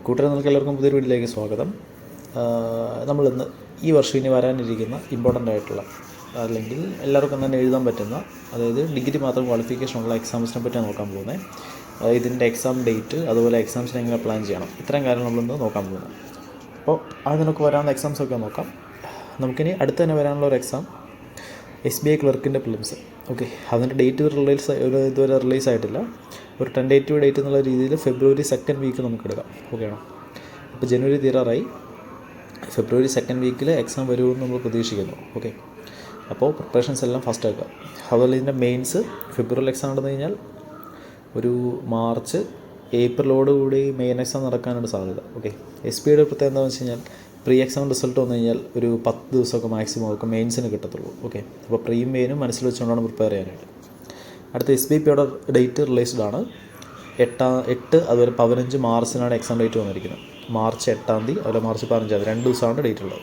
കൂട്ടുകാരെ, നിങ്ങൾക്ക് എല്ലാവർക്കും പുതിയൊരു വീഡിയോയിലേക്ക് സ്വാഗതം. നമ്മളിന്ന് ഈ വർഷം ഇനി വരാനിരിക്കുന്ന ഇമ്പോർട്ടൻ്റ് ആയിട്ടുള്ള, അല്ലെങ്കിൽ എല്ലാവർക്കും തന്നെ എഴുതാൻ പറ്റുന്ന, അതായത് ഡിഗ്രി മാത്രം ക്വാളിഫിക്കേഷനുള്ള എക്സാംസിനെ പറ്റിയാണ് നോക്കാൻ പോകുന്നത്. ഇതിൻ്റെ എക്സാം ഡേറ്റ്, അതുപോലെ എക്സാംസിനെ എങ്ങനെ പ്ലാൻ ചെയ്യണം, ഇത്രയും കാര്യങ്ങൾ നമ്മളിന്ന് നോക്കാൻ പോകുന്നത്. അപ്പോൾ ആദ്യം നമുക്ക് വരാനുള്ള എക്സാംസൊക്കെ നോക്കാം. നമുക്കിനി അടുത്ത് തന്നെ വരാനുള്ള ഒരു എക്സാം SBI ക്ലർക്കിൻ്റെ പ്രിലിംസ്. ഓക്കെ, അതിൻ്റെ ഡേറ്റ് ഇതുവരെ റിലീസ് ആയിട്ടില്ല. ഒരു ടെൻറ്റേറ്റീവ് ഡേറ്റ് എന്നുള്ള രീതിയിൽ ഫെബ്രുവരി 2nd വീക്ക് നമുക്ക് എടുക്കാം. ഓക്കെ ആണോ? ഇപ്പോൾ ജനുവരി തീരാറായി, ഫെബ്രുവരി 2nd വീക്കിൽ എക്സാം വരുമെന്ന് നമ്മൾ പ്രതീക്ഷിക്കുന്നു. ഓക്കെ, അപ്പോൾ പ്രിപ്പറേഷൻസ് എല്ലാം ഫസ്റ്റ് ആക്കുക. അതുപോലെ ഇതിൻ്റെ മെയിൻസ് ഫെബ്രുവരി എക്സാം നടന്നു കഴിഞ്ഞാൽ ഒരു മാർച്ച് ഏപ്രിലോടുകൂടി മെയിൻ എക്സാം നടക്കാനാണ് സാധ്യത. ഓക്കെ, SBIയുടെ പ്രത്യേകത എന്താണെന്ന് വെച്ച് കഴിഞ്ഞാൽ പ്രീ എക്സാം റിസൾട്ട് വന്നു കഴിഞ്ഞാൽ ഒരു 10 ദിവസമൊക്കെ മാക്സിമം ഒക്കെ മെയിൻസിന് കിട്ടത്തുള്ളൂ. ഓക്കെ, അപ്പോൾ പ്രീയും മെയിനും മനസ്സിൽ വെച്ചുകൊണ്ടാണ് പ്രിപ്പയർ ചെയ്യാനായിട്ട്. അടുത്ത SBIയുടെ ഡേറ്റ് റിലീസ്ഡ് ആണ്. 8 അതുപോലെ 15 മാർച്ചിനാണ് എക്സാം ഡേറ്റ് വന്നിരിക്കുന്നത്. മാർച്ച് 8 അതുപോലെ മാർച്ച് 15 2 ദിവസമാണ് ഡേറ്റ് ഉള്ളത്.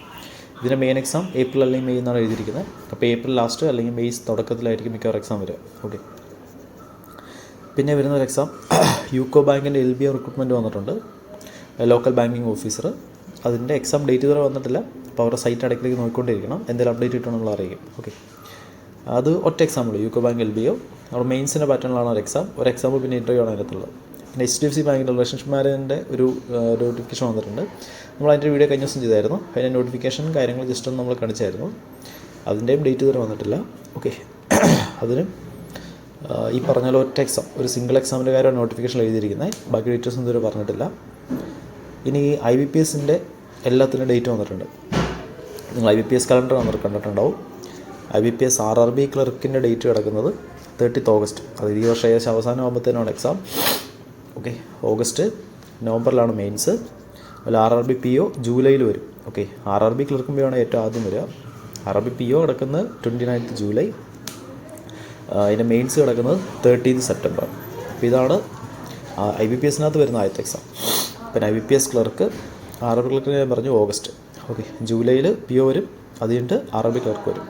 ഇതിൻ്റെ മെയിൻ എക്സാം ഏപ്രിൽ അല്ലെങ്കിൽ മെയ് എന്നാണ് എഴുതിയിരിക്കുന്നത്. അപ്പോൾ ഏപ്രിൽ ലാസ്റ്റ് അല്ലെങ്കിൽ മെയ് തുടക്കത്തിലായിരിക്കും മിക്കവാറും എക്സാം വരിക. ഓക്കെ, പിന്നെ വരുന്നൊരു എക്സാം യൂക്കോ ബാങ്കിൻ്റെ LBO റിക്രൂട്ട്മെൻറ്റ് വന്നിട്ടുണ്ട്, ലോക്കൽ ബാങ്കിങ് ഓഫീസർ. അതിൻ്റെ എക്സാം ഡേറ്റ് ഇതുവരെ വന്നിട്ടില്ല. അപ്പോൾ അവരുടെ സൈറ്റ് ഇടയ്ക്കിടയ്ക്ക് നോക്കിക്കൊണ്ടിരിക്കണം. എന്തെങ്കിലും അപ്ഡേറ്റ് കിട്ടണമെന്ന് നമ്മൾ അറിയിക്കും. ഓക്കെ, അത് ഒറ്റ എക്സാമുള്ളൂ, യൂക്കോ ബാങ്ക് LBO. അവിടെ മെയിൻസിൻ്റെ പാറ്റേണിലാണ് ഒരു എക്സാം, പിന്നെ ഇൻ്റർവ്യൂ ആണ് അതിനകത്തുള്ളത്. പിന്നെ HDFC ബാങ്കിൻ്റെ റിലേഷൻഷിപ്പ് മാനേജറിൻ്റെ ഒരു നോട്ടിഫിക്കേഷൻ വന്നിട്ടുണ്ട്. നമ്മൾ അതിൻ്റെ വീഡിയോ കഴിഞ്ഞ ദിവസം ചെയ്തായിരുന്നു. അതിൻ്റെ നോട്ടിഫിക്കേഷൻ കാര്യങ്ങൾ ജസ്റ്റ് ഒന്ന് നമ്മൾ കാണിച്ചായിരുന്നു. അതിൻ്റെയും ഡേറ്റ് ഇതുവരെ വന്നിട്ടില്ല. ഓക്കെ, അതിന് ഈ പറഞ്ഞ പോലെ ഒറ്റ എക്സാം, ഒരു സിംഗിൾ എക്സാമിൻ്റെ കാര്യമാണ് നോട്ടിഫിക്കേഷൻ എഴുതിയിരിക്കുന്നത്. ബാക്കി ഡീറ്റെയിൽസ് ഇതുവരെ പറഞ്ഞിട്ടില്ല. ഇനി IBPSൻ്റെ എല്ലാത്തിനും ഡേറ്റ് വന്നിട്ടുണ്ട്. നിങ്ങൾ IBPS കലണ്ടർ കണ്ടിട്ടുണ്ടാവും. IBPS RRB ക്ലർക്കിൻ്റെ ഡേറ്റ് കിടക്കുന്നത് 30th ഓഗസ്റ്റ്. അത് ഈ വർഷം ഏകദേശം അവസാനം ആകുമ്പോഴത്തേനാണ് എക്സാം. ഓക്കെ, ഓഗസ്റ്റ് നവംബറിലാണ് മെയിൻസ്. അതുപോലെ RRB PO ജൂലൈയിൽ വരും. ഓക്കെ, RRB ക്ലർക്കും PO ആണ് ഏറ്റവും ആദ്യം വരിക. RRB PO കിടക്കുന്നത് 29th ജൂലൈ. അതിൻ്റെ മെയിൻസ് കിടക്കുന്നത് 30th സെപ്റ്റംബർ. അപ്പോൾ ഇതാണ് IBPSനകത്ത് വരുന്ന ആദ്യത്തെ എക്സാം. പിന്നെ IBPS ക്ലർക്ക്, RRB ക്ലർക്ക് ഞാൻ പറഞ്ഞു ഓഗസ്റ്റ്. ഓക്കെ, ജൂലൈയിൽ PO വരും, അത് കഴിഞ്ഞിട്ട് RRB ക്ലർക്ക് വരും.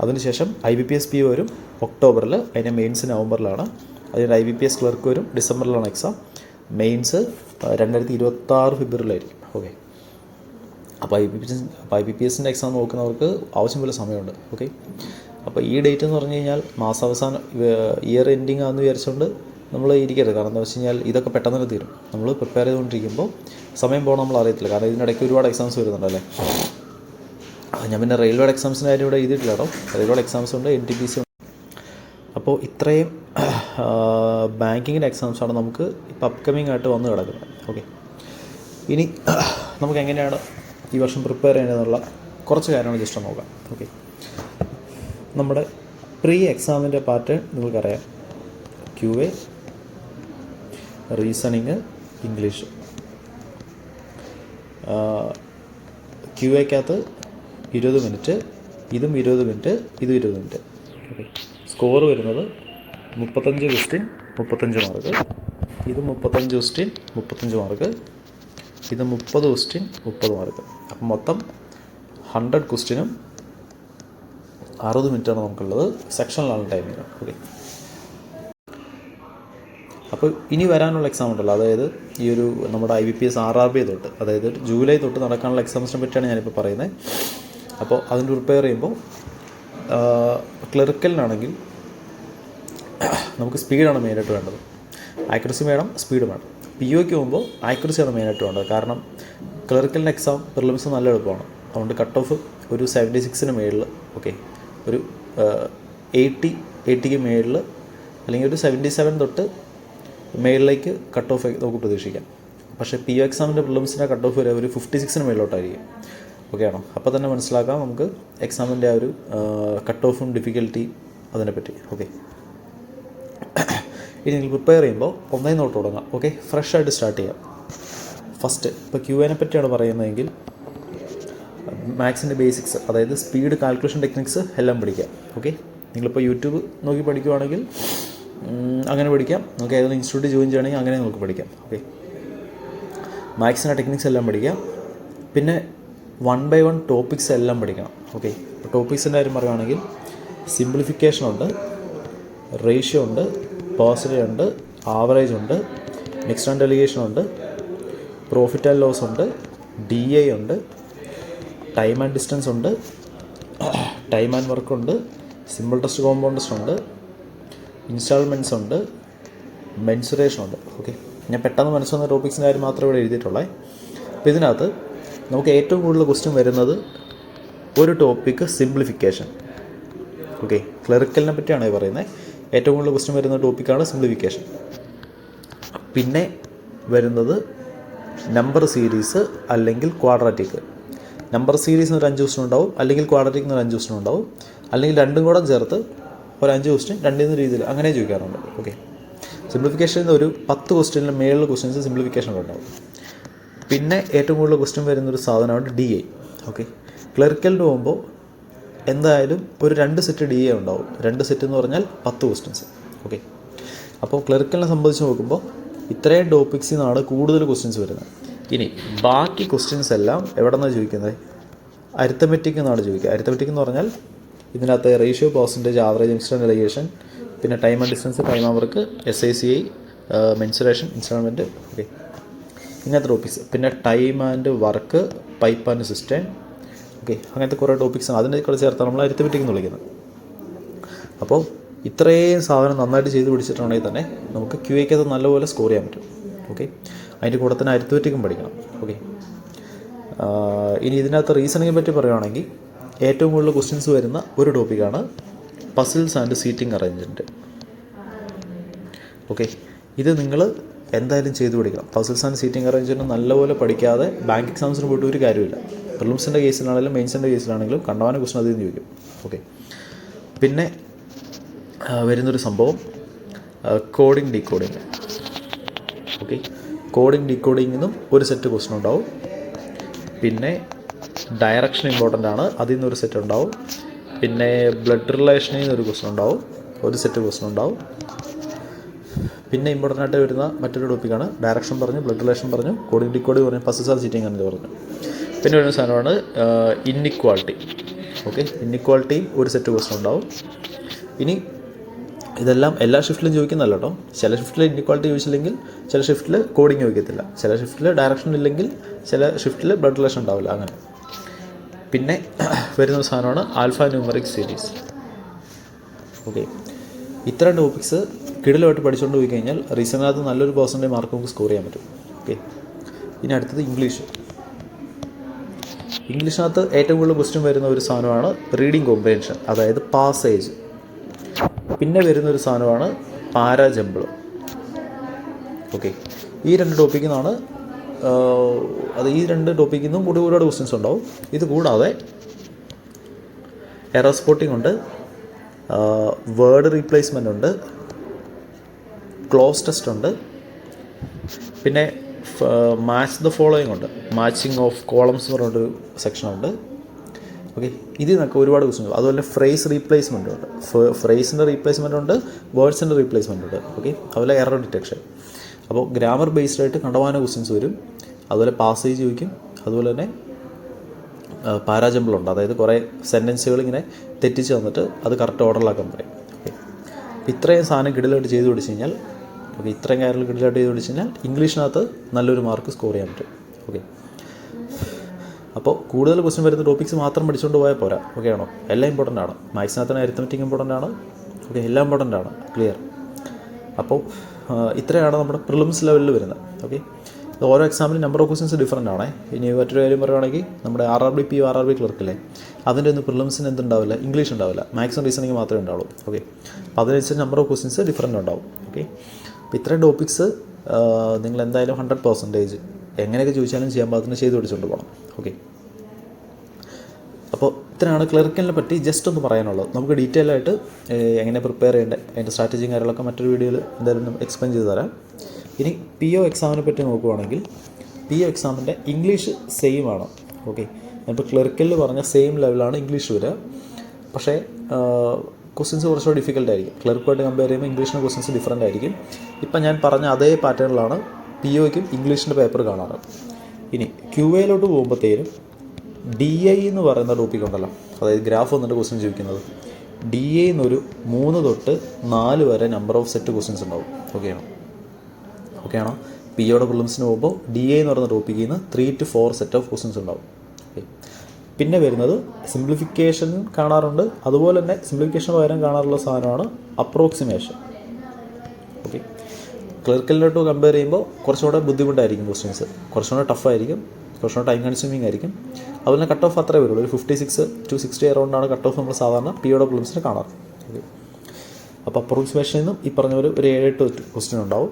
അതിനുശേഷം IBPS PO വരും ഒക്ടോബറിൽ, അതിൻ്റെ മെയിൻസ് നവംബറിലാണ്. അതിൻ്റെ IBPS ക്ലർക്ക് വരും ഡിസംബറിലാണ് എക്സാം. മെയിൻസ് 2026 ഫെബ്രുവരിയിലായിരിക്കും. ഓക്കെ, അപ്പോൾ IBPSൻ്റെ എക്സാം നോക്കുന്നവർക്ക് ആവശ്യം പോലെ സമയമുണ്ട്. ഓക്കെ, അപ്പോൾ ഈ ഡേറ്റ് എന്ന് പറഞ്ഞു കഴിഞ്ഞാൽ മാസാവസാനം ഇയർ എൻഡിങ് ആണെന്ന് വിചാരിച്ചുകൊണ്ട് നമ്മൾ ഇരിക്കരുത്. കാരണം എന്താ വെച്ച് കഴിഞ്ഞാൽ ഇതൊക്കെ പെട്ടെന്ന് തന്നെ തീരും. നമ്മൾ പ്രിപ്പയർ ചെയ്തുകൊണ്ടിരിക്കുമ്പോൾ സമയം പോകണം നമ്മൾ അറിയത്തില്ല. കാരണം ഇതിനിടയ്ക്ക് ഒരുപാട് എക്സാംസ് വരുന്നുണ്ടല്ലേ. ഞാൻ പിന്നെ റെയിൽവേ എക്സാംസിൻ്റെ കാര്യം ഇവിടെ എഴുതിയിട്ടില്ല കേട്ടോ. റെയിൽവേ എക്സാംസ് ഉണ്ട്, NTPC ഉണ്ട്. അപ്പോൾ ഇത്രയും ബാങ്കിങ്ങിൻ്റെ എക്സാംസാണ് നമുക്ക് ഇപ്പോൾ അപ്കമിങ് ആയിട്ട് വന്ന് കിടക്കുന്നത്. ഓക്കെ, ഇനി നമുക്ക് എങ്ങനെയാണ് ഈ വർഷം പ്രിപ്പയർ ചെയ്യുന്നതെന്നുള്ള കുറച്ച് കാര്യങ്ങൾ ജസ്റ്റ് നോക്കാം. ഓക്കെ, നമ്മുടെ പ്രീ എക്സാമിൻ്റെ പാറ്റേൺ നിങ്ങൾക്കറിയാം. QA, reasoning, English. QAക്കകത്ത് 20 മിനിറ്റ്, ഇതും 20 മിനിറ്റ്, ഇതും 20 മിനിറ്റ്. ഓക്കെ, സ്കോർ വരുന്നത് 35 ക്വസ്റ്റ്യൻ 35 മാർക്ക്, ഇത് 35 ക്വസ്റ്റ്യൻ 35 മാർക്ക്, ഇത് 30 ക്വസ്റ്റ്യൻ 30 മാർക്ക്. അപ്പം മൊത്തം 100 ക്വസ്റ്റ്യനും 60 മിനിറ്റാണ് നമുക്കുള്ളത്. സെക്ഷനിലാണ് ടൈമിങ്. ഓക്കെ, അപ്പോൾ ഇനി വരാനുള്ള എക്സാം ഉണ്ടല്ലോ, അതായത് ഈ ഒരു നമ്മുടെ IBPS RRB തൊട്ട്, അതായത് ജൂലൈ തൊട്ട് നടക്കാനുള്ള എക്സാംസിനെ പറ്റിയാണ് ഞാനിപ്പോൾ പറയുന്നത്. അപ്പോൾ അതിന് പ്രിപ്പയർ ചെയ്യുമ്പോൾ ക്ലറിക്കലിനാണെങ്കിൽ നമുക്ക് സ്പീഡാണ് മെയിനായിട്ട് വേണ്ടത്. ആക്യുറസി വേണം, സ്പീഡ് വേണം. POയ്ക്ക് പോകുമ്പോൾ ആക്യുറസിയാണ് മെയിനായിട്ട് വേണ്ടത്. കാരണം ക്ലറിക്കലിൻ്റെ എക്സാം പ്രിലിംസ് നല്ല എളുപ്പമാണ്. അതുകൊണ്ട് കട്ട് ഓഫ് ഒരു 76-ന് മേളിൽ, ഓക്കെ, ഒരു 80-ക്ക് മേളിൽ, അല്ലെങ്കിൽ ഒരു 77 തൊട്ട് മേളിലേക്ക് കട്ട് ഓഫ് നമുക്ക് പ്രതീക്ഷിക്കാം. പക്ഷേ PO എക്സാമിൻ്റെ പ്രിലിംസിൻ്റെ കട്ട് ഓഫ് വരെ ഒരു 56-ന് മേളിലോട്ടായിരിക്കും. ഓക്കെ ആണോ? അപ്പോൾ തന്നെ മനസ്സിലാക്കാം നമുക്ക് എക്സാമിൻ്റെ ആ ഒരു കട്ട് ഓഫും ഡിഫിക്കൽറ്റി അതിനെപ്പറ്റി. ഓക്കെ, ഇനി നിങ്ങൾ പ്രിപ്പയർ ചെയ്യുമ്പോൾ ഒന്നേ നോട്ട് തുടങ്ങാം. ഓക്കെ, ഫ്രഷ് ആയിട്ട് സ്റ്റാർട്ട് ചെയ്യാം. ഫസ്റ്റ് ഇപ്പോൾ QAനെ പറ്റിയാണ് പറയുന്നതെങ്കിൽ മാത്സിൻ്റെ ബേസിക്സ്, അതായത് സ്പീഡ്, കാൽക്കുലേഷൻ ടെക്നിക്സ് എല്ലാം പഠിക്കാം. ഓക്കെ, നിങ്ങളിപ്പോൾ യൂട്യൂബ് നോക്കി പഠിക്കുവാണെങ്കിൽ അങ്ങനെ പഠിക്കാം. നമുക്ക് ഏതെങ്കിലും ഇൻസ്റ്റിറ്റ്യൂട്ട് ജോയിൻ ചെയ്യണമെങ്കിൽ അങ്ങനെ നമുക്ക് പഠിക്കാം. ഓക്കെ, മാത്സിൻ്റെ ടെക്നിക്സ് എല്ലാം പഠിക്കാം. പിന്നെ 1 by 1 ടോപ്പിക്സ് എല്ലാം പഠിക്കണം. ഓക്കെ, ഇപ്പോൾ ടോപ്പിക്സിൻ്റെ കാര്യം പറയുകയാണെങ്കിൽ സിംപ്ലിഫിക്കേഷൻ ഉണ്ട്, റേഷ്യോ ഉണ്ട്, പേഴ്സൻറ്റേജ് ഉണ്ട്, ആവറേജ് ഉണ്ട്, മിക്സ്ഡ് ആൻഡ് ഡെലിഗേഷൻ ഉണ്ട്, പ്രോഫിറ്റ് ആൻഡ് ലോസ് ഉണ്ട്, DI ഉണ്ട്, ടൈം ആൻഡ് ഡിസ്റ്റൻസ് ഉണ്ട്, ടൈം ആൻഡ് വർക്ക് ഉണ്ട്, സിമ്പിൾ ടെസ്റ്റ് കോമ്പൗണ്ട് ടെസ്റ്റ് ഉണ്ട്, ഇൻസ്റ്റാൾമെൻറ്റ്സ് ഉണ്ട്, മെൻസുറേഷൻ ഉണ്ട്. ഓക്കെ, ഞാൻ പെട്ടെന്ന് മനസ്സിലാകുന്ന ടോപ്പിക്സിൻ്റെ കാര്യം മാത്രമേ ഇവിടെ എഴുതിയിട്ടുള്ളേ. അപ്പോൾ ഇതിനകത്ത് നമുക്ക് ഏറ്റവും കൂടുതൽ ക്വസ്റ്റ്യൻ വരുന്നത് ഒരു ടോപ്പിക്ക് സിംപ്ലിഫിക്കേഷൻ. ഓക്കെ, ക്ലറിക്കലിനെ പറ്റിയാണ് പറയുന്നത്. ഏറ്റവും കൂടുതൽ ക്വസ്റ്റ്യൻ വരുന്ന ടോപ്പിക്കാണ് സിംപ്ലിഫിക്കേഷൻ. പിന്നെ വരുന്നത് നമ്പർ സീരീസ് അല്ലെങ്കിൽ ക്വാഡ്രാറ്റിക്. നമ്പർ സീരീസിന് ഒരു 5 ക്വസ്റ്റ്യൻ ഉണ്ടാവും, അല്ലെങ്കിൽ ക്വാഡ്രാറ്റിക്കിന് ഒരു 5 ക്വസ്റ്റ്യൻ ഉണ്ടാവും, അല്ലെങ്കിൽ രണ്ടും കൂടെ ചേർത്ത് ഒരു 5 ക്വസ്റ്റ്യൻ 2 രീതിയിൽ അങ്ങനെ ചോദിക്കാറുണ്ട്. ഓക്കെ, സിംപ്ലിഫിക്കേഷനിൽ ഒരു 10 ക്വസ്റ്റ്യനിൽ മേളിൽ ക്വസ്റ്റ്യൻസ് സിംപ്ലിഫിക്കേഷനിലുണ്ടാവും. പിന്നെ ഏറ്റവും കൂടുതൽ ക്വസ്റ്റ്യൻ വരുന്നൊരു സാധനമാണ് DI. ഓക്കെ, ക്ലറിക്കലിന് പോകുമ്പോൾ എന്തായാലും ഒരു 2 സെറ്റ് DI ഉണ്ടാവും. 2 സെറ്റ് എന്ന് പറഞ്ഞാൽ 10 ക്വസ്റ്റ്യൻസ്. ഓക്കെ, അപ്പോൾ ക്ലറിക്കലിനെ സംബന്ധിച്ച് നോക്കുമ്പോൾ ഇത്രയും ടോപ്പിക്സിൽ നിന്നാണ് കൂടുതൽ ക്വസ്റ്റ്യൻസ് വരുന്നത്. ഇനി ബാക്കി ക്വസ്റ്റ്യൻസ് എല്ലാം എവിടെ നിന്നാണ് ചോദിക്കുന്നത്? അരിത്തമെറ്റിക് എന്നാണ് ചോദിക്കുക. അരിത്തമെറ്റിക് എന്ന് പറഞ്ഞാൽ ഇതിനകത്ത് ratio, percentage, average, instant delegation, പിന്നെ time and distance, time and work, SICI, mensuration, instalment. Okay, ഇങ്ങനത്തെ ടോപ്പിക്സ്. പിന്നെ time and work, pipe and cistern. Okay, അങ്ങനത്തെ കുറേ ടോപ്പിക്സാണ്. അതിൻ്റെ കൂടെ ചേർത്താണ് നമ്മൾ അരിത്തമെറ്റിക് എന്ന് വിളിക്കുന്നത്. അപ്പോൾ ഇത്രയും സാധനം നന്നായിട്ട് ചെയ്ത് പിടിച്ചിട്ടുണ്ടെങ്കിൽ തന്നെ നമുക്ക് QAക്ക് അത് നല്ലപോലെ സ്കോർ ചെയ്യാൻ പറ്റും. ഓക്കെ, അതിൻ്റെ കൂടെ തന്നെ അരിത്തമെറ്റിക്കും പഠിക്കണം. ഓക്കെ, ഇനി ഇതിനകത്ത് റീസണിങ്ങിനെ പറ്റി പറയുകയാണെങ്കിൽ ഏറ്റവും കൂടുതൽ ക്വസ്റ്റ്യൻസ് വരുന്ന ഒരു ടോപ്പിക്കാണ് puzzles and seating arrangement. Okay, ഇത് നിങ്ങൾ എന്തായാലും ചെയ്ത് പഠിക്കണം. പസിൽസ് ആൻഡ് സീറ്റിംഗ് അറേഞ്ച്മെൻറ്റ് നല്ലപോലെ പഠിക്കാതെ ബാങ്ക് എക്സാംസിന് പോയിട്ട് ഒരു കാര്യമില്ല. പ്രിലിംസിൻ്റെ കേസിലാണെങ്കിലും മെയിൻസിൻ്റെ കേസിലാണെങ്കിലും കണ്ടവാന ക്വസ്റ്റ്യൻ അതിൽ നിന്ന് ചോദിക്കും. ഓക്കെ, പിന്നെ വരുന്നൊരു സംഭവം കോഡിങ് ഡീകോഡിങ്. ഓക്കെ, കോഡിങ് ഡീകോഡിങ്ങിൽ നിന്നും ഒരു സെറ്റ് ക്വസ്റ്റ്യൻ ഉണ്ടാവും. പിന്നെ ഡയറക്ഷൻ ഇമ്പോർട്ടൻ്റ് ആണ്, അതിൽ നിന്നൊരു സെറ്റ് ഉണ്ടാവും. പിന്നെ ബ്ലഡ് റിലേഷനിൽ നിന്നൊരു ക്വസ്റ്റ്യൻ ഉണ്ടാവും, ഒരു സെറ്റ് ക്വസ്റ്റ്യൻ ഉണ്ടാവും. പിന്നെ ഇമ്പോർട്ടൻ്റ് ആയിട്ട് വരുന്ന മറ്റൊരു ടോപ്പിക്കാണ് ഡയറക്ഷൻ പറഞ്ഞു, ബ്ലഡ് റിലേഷൻ പറഞ്ഞു, കോഡിങ് ഡീകോഡിങ് പറഞ്ഞു, പസിൽസ് ആൻഡ് സീറ്റിംഗ് എന്ന് പറഞ്ഞു. പിന്നെ വരുന്ന സാധനമാണ് ഇന്നിക്വാളിറ്റി. ഓക്കെ, ഇന്നിക്വാളിറ്റിയും ഒരു സെറ്റ് ക്വസ്റ്റ്യൻ ഉണ്ടാവും. ഇനി ഇതെല്ലാം എല്ലാ ഷിഫ്റ്റിലും ചോദിക്കുന്നതല്ല കേട്ടോ. ചില ഷിഫ്റ്റിൽ ഇന്നിക്വാളിറ്റി ചോദിച്ചില്ലെങ്കിൽ ചില ഷിഫ്റ്റിൽ കോഡിങ് ചോദിക്കത്തില്ല, ചില ഷിഫ്റ്റിൽ ഡയറക്ഷൻ ഇല്ലെങ്കിൽ ചില ഷിഫ്റ്റിൽ ബ്ലഡ് റിലേഷൻ ഉണ്ടാവില്ല, അങ്ങനെ. പിന്നെ വരുന്ന സാധനമാണ് ആൽഫ ന്യൂമറിക് സീരീസ്. ഓക്കെ, ഇത്തരം ടോപ്പിക്സ് കിടിലമായിട്ട് പഠിച്ചുകൊണ്ട് പോയി കഴിഞ്ഞാൽ റീസണിനകത്ത് നല്ലൊരു പെർസെൻറ്റേജ് മാർക്ക് നമുക്ക് സ്കോർ ചെയ്യാൻ പറ്റും. ഓക്കെ, ഇനി അടുത്തത് ഇംഗ്ലീഷ്. ഇംഗ്ലീഷിനകത്ത് ഏറ്റവും കൂടുതൽ ക്വസ്റ്റ്യൻ വരുന്ന ഒരു സാധനമാണ് റീഡിങ് കോമ്പ്രിഹെൻഷൻ, അതായത് പാസേജ്. പിന്നെ വരുന്നൊരു സാധനമാണ് പാരാജമ്പിൾ. ഓക്കെ, ഈ 2 ടോപ്പിക്കിൽ നിന്നാണ് ഈ 2 ടോപ്പിക്കിൽ നിന്നും കൂടി ഒരുപാട് ക്വസ്റ്റ്യൻസ് ഉണ്ടാവും. ഇത് കൂടാതെ എറർ സ്പോട്ടിംഗ് ഉണ്ട്, വേർഡ് റീപ്ലേസ്മെൻ്റ് ഉണ്ട്, ക്ലോസ് ടെസ്റ്റ് ഉണ്ട്, പിന്നെ മാച്ച് ദ ഫോളോയിങ് ഉണ്ട്, മാച്ചിങ് ഓഫ് കോളംസ് എന്ന് പറഞ്ഞൊരു സെക്ഷനുണ്ട്. ഓക്കെ, ഇതിൽ നിന്നൊക്കെ ഒരുപാട് ക്വസ്റ്റ്യൻ. അതുപോലെ ഫ്രേസ് റീപ്ലേസ്മെൻ്റ് ഉണ്ട്, ഫ്രേസിൻ്റെ റീപ്ലേസ്മെൻ്റ് ഉണ്ട്, വേർഡ്സിൻ്റെ റീപ്ലേസ്മെൻ്റ് ഉണ്ട്. ഓക്കെ, അതുപോലെ എറർ ഡിറ്റക്ഷൻ. അപ്പോൾ ഗ്രാമർ ബേസ്ഡ് ആയിട്ട് കണ്ടമാനം ക്വസ്റ്റ്യൻസ് വരും. അതുപോലെ പാസേജ് ചോദിക്കും. അതുപോലെ തന്നെ പാരാജമ്പിളുണ്ട്, അതായത് കുറേ സെൻറ്റൻസുകൾ ഇങ്ങനെ തെറ്റിച്ച് തന്നിട്ട് അത് കറക്റ്റ് ഓർഡറിലാക്കാൻ പറയും. ഓക്കെ, അപ്പോൾ ഇത്രയും സാധനം കിടിലായിട്ട് ചെയ്ത് പിടിച്ച് കഴിഞ്ഞാൽ, ഓക്കെ, ഇത്രയും കാര്യങ്ങൾ കിടിലായിട്ട് ചെയ്ത് പിടിച്ച് കഴിഞ്ഞാൽ ഇംഗ്ലീഷിനകത്ത് നല്ലൊരു മാർക്ക് സ്കോർ ചെയ്യാൻ പറ്റും. ഓക്കെ, അപ്പോൾ കൂടുതൽ ക്വസ്റ്റ്യൻ വരുന്ന ടോപ്പിക്സ് മാത്രം പഠിച്ചുകൊണ്ട് പോയാൽ പോരാ. ഓക്കെ ആണോ? എല്ലാം ഇമ്പോർട്ടൻ്റ് ആണ്. മാത്സിനകത്ത് അരിത്തമെറ്റിക് ഇമ്പോർട്ടൻ്റ് ആണ്. ഓക്കെ, എല്ലാം ഇമ്പോർട്ടൻ്റ് ആണ്. ക്ലിയർ? അപ്പോൾ ഇത്രയാണ് നമ്മുടെ പ്രിലിംസ് ലെവലിൽ വരുന്നത്. ഓക്കെ, ഓരോ എക്സാമിനും നമ്പർ ഓഫ് ക്വസ്റ്റ്യൻസ് ഡിഫറൻ്റ് ആണ്. ഇനി മറ്റൊരു കാര്യം പറയുകയാണെങ്കിൽ നമ്മുടെ RRB PO RRB ക്ലർക്കില്ലേ, അതിൻ്റെ ഒന്ന് പ്രിലിംസിന് എന്തുണ്ടാവില്ല, ഇംഗ്ലീഷ് ഉണ്ടാവില്ല, മാത്സും റീസണിങ് മാത്രമേ ഉണ്ടാവുള്ളൂ. ഓക്കെ, അപ്പോൾ അതിനനുസരിച്ച് നമ്പർ ഓഫ് ക്വസ്റ്റ്യൻസ് ഡിഫറൻ്റ് ഉണ്ടാവും. ഓക്കെ, അപ്പോൾ ഇത്രയും ടോപ്പിക്സ് നിങ്ങൾ എന്തായാലും 100% എങ്ങനെയൊക്കെ ചോദിച്ചാലും ചെയ്യാൻ പാകത്തിന് ചെയ്ത് പിടിച്ചുകൊണ്ട് പോകണം. ഓക്കെ, അപ്പോൾ ഇത്രയാണ് ക്ലറിക്കലിനെ പറ്റി ജസ്റ്റ് ഒന്ന് പറയാനുള്ളത്. നമുക്ക് ഡീറ്റെയിൽ ആയിട്ട് എങ്ങനെ പ്രിപ്പയർ ചെയ്യേണ്ടത്, അതിൻ്റെ സ്ട്രാറ്റജിയും കാര്യങ്ങളൊക്കെ മറ്റൊരു വീഡിയോയിൽ എന്തായാലും എക്സ്പ്ലെയിൻ ചെയ്ത് തരാം. ഇനി PO എക്സാമിനെ പറ്റി നോക്കുവാണെങ്കിൽ PO എക്സാമിൻ്റെ ഇംഗ്ലീഷ് സെയിം ആണ്. ഓക്കെ, ഞാനിപ്പോൾ ക്ലറിക്കലിൽ പറഞ്ഞ സെയിം ലെവലാണ് ഇംഗ്ലീഷ് വരിക. പക്ഷേ ക്വസ്റ്റ്യൻസ് കുറച്ചുകൂടി ഡിഫിക്കൽട്ട് ആയിരിക്കും. ക്ലർക്കുമായിട്ട് കമ്പയർ ചെയ്യുമ്പോൾ ഇംഗ്ലീഷിൻ്റെ ക്വസ്റ്റ്യൻസ് ഡിഫറൻ്റ് ആയിരിക്കും. ഇപ്പം ഞാൻ പറഞ്ഞ അതേ പാറ്റേണിലാണ് POയ്ക്കും ഇംഗ്ലീഷിൻ്റെ പേപ്പർ കാണാറ്. ഇനി QAയിലോട്ട് പോകുമ്പോഴത്തേനും DI എന്ന് പറയുന്ന ടോപ്പിക് ഉണ്ടല്ലോ, അതായത് ഗ്രാഫ് വന്നിട്ട് ക്വസ്റ്റ്യൻ ചോദിക്കുന്നത്. DI എന്നൊരു 3 തൊട്ട് 4 വരെ നമ്പർ ഓഫ് സെറ്റ് ക്വസ്റ്റ്യൻസ് ഉണ്ടാവും. ഓക്കെ ആണോ? പിഒയുടെ പ്രിലിംസിന് പോകുമ്പോൾ DA എന്ന് പറയുന്ന ടോപ്പിക്കിൽ നിന്ന് 3 to 4 സെറ്റ് ഓഫ് ക്വസ്റ്റ്യൻസ് ഉണ്ടാവും. ഓക്കെ, പിന്നെ വരുന്നത് സിംപ്ലിഫിക്കേഷൻ കാണാറുണ്ട്. അതുപോലെ തന്നെ സിംപ്ലിഫിക്കേഷൻ പകരം കാണാറുള്ള സാധനമാണ് അപ്രോക്സിമേഷൻ. ഓക്കെ, ക്ലർക്കലിലോട്ട് കമ്പയർ ചെയ്യുമ്പോൾ കുറച്ചുകൂടെ ബുദ്ധിമുട്ടായിരിക്കും ക്വസ്റ്റ്യൻസ്, കുറച്ചുകൂടെ ടഫായിരിക്കും, കുറച്ചുകൂടെ ടൈം കൺസ്യൂമിങ് ആയിരിക്കും. അതുപോലെ തന്നെ കട്ട് ഓഫ് അത്രേ വരുള്ളൂ. ഒരു 56 to 60 അറൗണ്ടാണ് കട്ട് ഓഫ് നമ്മൾ സാധാരണ പിഒയുടെ പ്രിലിംസിന് കാണാറ്. ഓക്കെ, അപ്പോൾ അപ്രോക്സിമേഷനിൽ നിന്നും ഈ പറഞ്ഞ ഒരു 7-8 ക്വസ്റ്റ്യൻ ഉണ്ടാവും.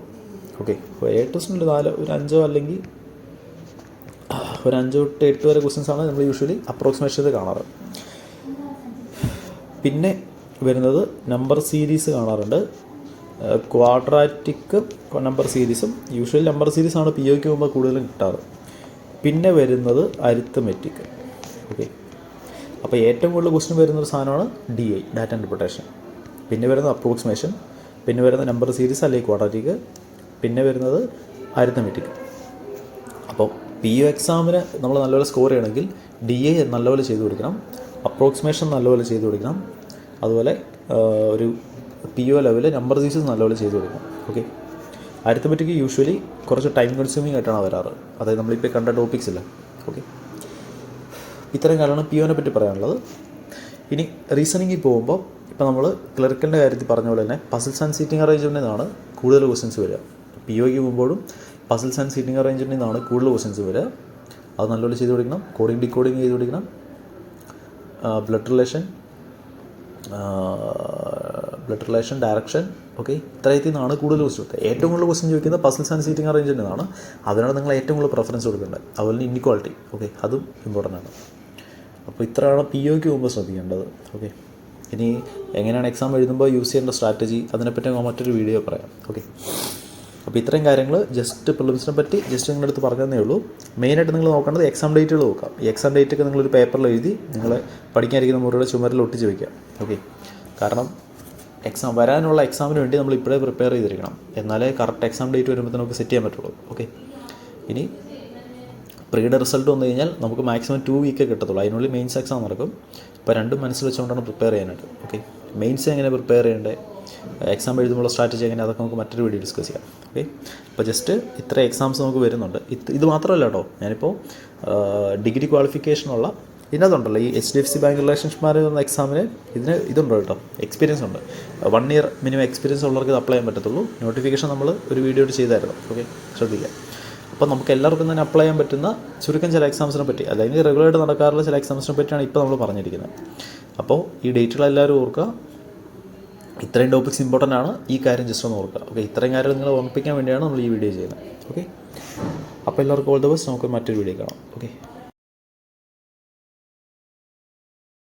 ഓക്കെ, അപ്പോൾ 7 ക്വസ്റ്റ്യനിൽ 5 അല്ലെങ്കിൽ ഒരു 5 to 8 വരെ ക്വസ്റ്റ്യൻസാണ് നമ്മൾ യൂഷ്വലി അപ്രോക്സിമേഷനിൽ കാണാറ്. പിന്നെ വരുന്നത് നമ്പർ സീരീസ് കാണാറുണ്ട്. ക്വാഡ്രാറ്റിക് നമ്പർ സീരീസും യൂഷ്വലി നമ്പർ സീരീസാണ് പിഒയ്ക്ക് മുമ്പ് കൂടുതലും കിട്ടാറ്. പിന്നെ വരുന്നത് അരിത്തമെറ്റിക്. ഓക്കെ, അപ്പോൾ ഏറ്റവും കൂടുതൽ ക്വസ്റ്റ്യൻ വരുന്നൊരു സാധനമാണ് DI, ഡാറ്റ ഇൻ്റർപ്രിട്ടേഷൻ. പിന്നെ വരുന്നത് അപ്രോക്സിമേഷൻ, പിന്നെ വരുന്നത് നമ്പർ സീരീസ് അല്ലെങ്കിൽ ക്വാഡ്രാറ്റിക്, പിന്നെ വരുന്നത് അരിത്തമെറ്റിക്. അപ്പോൾ PO എക്സാമിന് നമ്മൾ നല്ലപോലെ സ്കോർ ചെയ്യണമെങ്കിൽ DI നല്ലപോലെ ചെയ്ത് കൊടുക്കണം, അപ്രോക്സിമേഷൻ നല്ലപോലെ ചെയ്ത് കൊടുക്കണം, അതുപോലെ ഒരു PO ലെവൽ നമ്പർ സീരീസ് നല്ലപോലെ ചെയ്ത് കൊടുക്കണം. ഓക്കെ, അരിത്തമെറ്റിക് യൂഷ്വലി കുറച്ച് ടൈം കൺസ്യൂമിങ് ആയിട്ടാണ് വരാറ്, അതായത് നമ്മളിപ്പോൾ കണ്ട ടോപ്പിക്സ് ഇല്ല. ഓക്കെ, ഇത്രയും കാര്യമാണ് POനെ പറ്റി പറയാനുള്ളത്. ഇനി റീസണിങ്ങിൽ പോകുമ്പോൾ ഇപ്പോൾ നമ്മൾ ക്ലറിക്കലിൻ്റെ കാര്യത്തിൽ പറഞ്ഞ പോലെ തന്നെ പസിൽസ് ആൻഡ് സീറ്റിംഗ് അറേഞ്ച്മെൻറ്റിൽ നിന്നാണ് കൂടുതൽ ക്വസ്റ്റ്യൻസ് വരിക. POയ്ക്ക് പോകുമ്പോഴും പസിൽസ് ആൻഡ് സീറ്റിംഗ് അറേഞ്ച്മെൻറ്റിൽ നിന്നാണ് കൂടുതൽ ക്വസ്റ്റ്യൻസ് വരിക. അത് നല്ലപോലെ ചെയ്ത് കൊടുക്കണം, കോഡിങ് ഡീകോഡിങ് ചെയ്ത് കൊടുക്കണം, ബ്ലഡ് റിലേഷൻ ഡയറക്ഷൻ. ഓക്കെ, ഇത്രയത്തിൽ നിന്നാണ് കൂടുതൽ ക്വസ്റ്റ്യൻ വരിക. ഏറ്റവും കൂടുതൽ ക്വസ്റ്റ്യൻ ചോദിക്കുന്നത് പസിൽസ് ആൻഡ് സീറ്റിംഗ് അറേഞ്ച്മെൻറ്റിൽ നിന്നാണ്. അതിനാണ് നിങ്ങൾ ഏറ്റവും കൂടുതൽ പ്രിഫറൻസ് കൊടുക്കേണ്ടത്. അതുപോലെ തന്നെ ഇൻഇക്വാളിറ്റി. ഓക്കെ, അതും ഇമ്പോർട്ടൻ്റ് ആണ്. അപ്പോൾ ഇത്രയാണ് POയ്ക്ക് പോകുമ്പോൾ ശ്രദ്ധിക്കേണ്ടത്. ഓക്കെ, ഇനി എങ്ങനെയാണ് എക്സാം എഴുതുമ്പോൾ യൂസ് ചെയ്യേണ്ട സ്ട്രാറ്റജി, അതിനെപ്പറ്റി മറ്റൊരു വീഡിയോ പറയാം. ഓക്കെ, അപ്പോൾ ഇത്രയും കാര്യങ്ങൾ ജസ്റ്റ് പ്രിലിംസിനെ പറ്റി ജസ്റ്റ് നിങ്ങളുടെ അടുത്ത് പറഞ്ഞതേ ഉള്ളൂ. മെയിനായിട്ട് നിങ്ങൾ നോക്കേണ്ടത് എക്സാം ഡേറ്റുകൾ നോക്കാം. ഈ എക്സാം ഡേറ്റൊക്കെ നിങ്ങളൊരു പേപ്പറിൽ എഴുതി നിങ്ങൾ പഠിക്കാനിരിക്കുന്ന മുറിയുടെ ചുമരിൽ ഒട്ടിച്ച് വയ്ക്കുക. ഓക്കെ, കാരണം വരാനുള്ള എക്സാമിന് വേണ്ടി നമ്മൾ ഇപ്പോഴേ പ്രിപ്പയർ ചെയ്തിരിക്കണം, എന്നാലേ കറക്റ്റ് എക്സാം ഡേറ്റ് വരുമ്പോൾ നമുക്ക് സെറ്റ് ചെയ്യാൻ പറ്റുള്ളൂ. ഓക്കെ, ഇനി പ്രീയുടെ റിസൾട്ട് വന്നു കഴിഞ്ഞാൽ നമുക്ക് മാക്സിമം 2 വീക്ക് കിട്ടത്തുള്ളൂ. അതിനുള്ളിൽ മെയിൻസ് എക്സാം നടക്കും. ഇപ്പോൾ രണ്ടും മനസ്സിൽ വെച്ചുകൊണ്ടാണ് പ്രിപ്പയർ ചെയ്യാനായിട്ട്. ഓക്കെ, മെയിൻസ് എങ്ങനെ പ്രിപ്പയർ ചെയ്യേണ്ടത്, എക്സാം എഴുതുമ്പോൾ സ്ട്രാറ്റജി എങ്ങനെ, അതൊക്കെ നമുക്ക് മറ്റൊരു വീഡിയോ ഡിസ്കസ് ചെയ്യാം. ഓക്കെ, അപ്പോൾ ജസ്റ്റ് ഇത്ര എക്സാംസ് നമുക്ക് വരുന്നുണ്ട്. ഇത് മാത്രമല്ല കേട്ടോ, ഞാനിപ്പോൾ ഡിഗ്രി ക്വാളിഫിക്കേഷനുള്ള ഇതിനകത്തുണ്ടല്ലോ ഈ HDFC ബാങ്ക് റിലേഷൻഷിപ്പ്മാർ എന്ന എക്സാമിന് ഇതുണ്ടോ കേട്ടോ, എക്സ്പീരിയൻസ് ഉണ്ട്. 1 year മിനിമം എക്സ്പീരിയൻസ് ഉള്ളവർക്ക് ഇത് അപ്ലൈ ചെയ്യാൻ പറ്റത്തുള്ളൂ. നോട്ടിഫിക്കേഷൻ നമ്മൾ ഒരു വീഡിയോ ചെയ്തായിരുന്നു. ഓക്കെ, ശ്രദ്ധിക്കുക. അപ്പോൾ നമുക്ക് എല്ലാവർക്കും തന്നെ അപ്ലൈ ചെയ്യാൻ പറ്റുന്ന ചുരുക്കം ചില എക്സാംസിനെ പറ്റി, അല്ലെങ്കിൽ റെഗുലറായിട്ട് നടക്കാറുള്ള ചില എക്സാംസിനെ പറ്റിയാണ് ഇപ്പോൾ നമ്മൾ പറഞ്ഞിരിക്കുന്നത്. അപ്പോൾ ഈ ഡേറ്റുകളെല്ലാവരും ഓർക്കുക. ഇത്രയും ടോപ്പിക്സ് ഇമ്പോർട്ടൻ്റ് ആണ്, ഈ കാര്യം ജസ്റ്റ് ഒന്ന് ഓർക്കുക. ഓക്കെ, ഇത്രയും കാര്യങ്ങൾ നിങ്ങൾ ഓർമ്മിപ്പിക്കാൻ വേണ്ടിയാണ് നമ്മൾ ഈ വീഡിയോ ചെയ്യുന്നത്. ഓക്കെ, അപ്പോൾ എല്ലാവർക്കും ഓൾ ദ ബെസ്റ്റ്. നമുക്ക് മറ്റൊരു വീഡിയോ കാണാം. ഓക്കെ.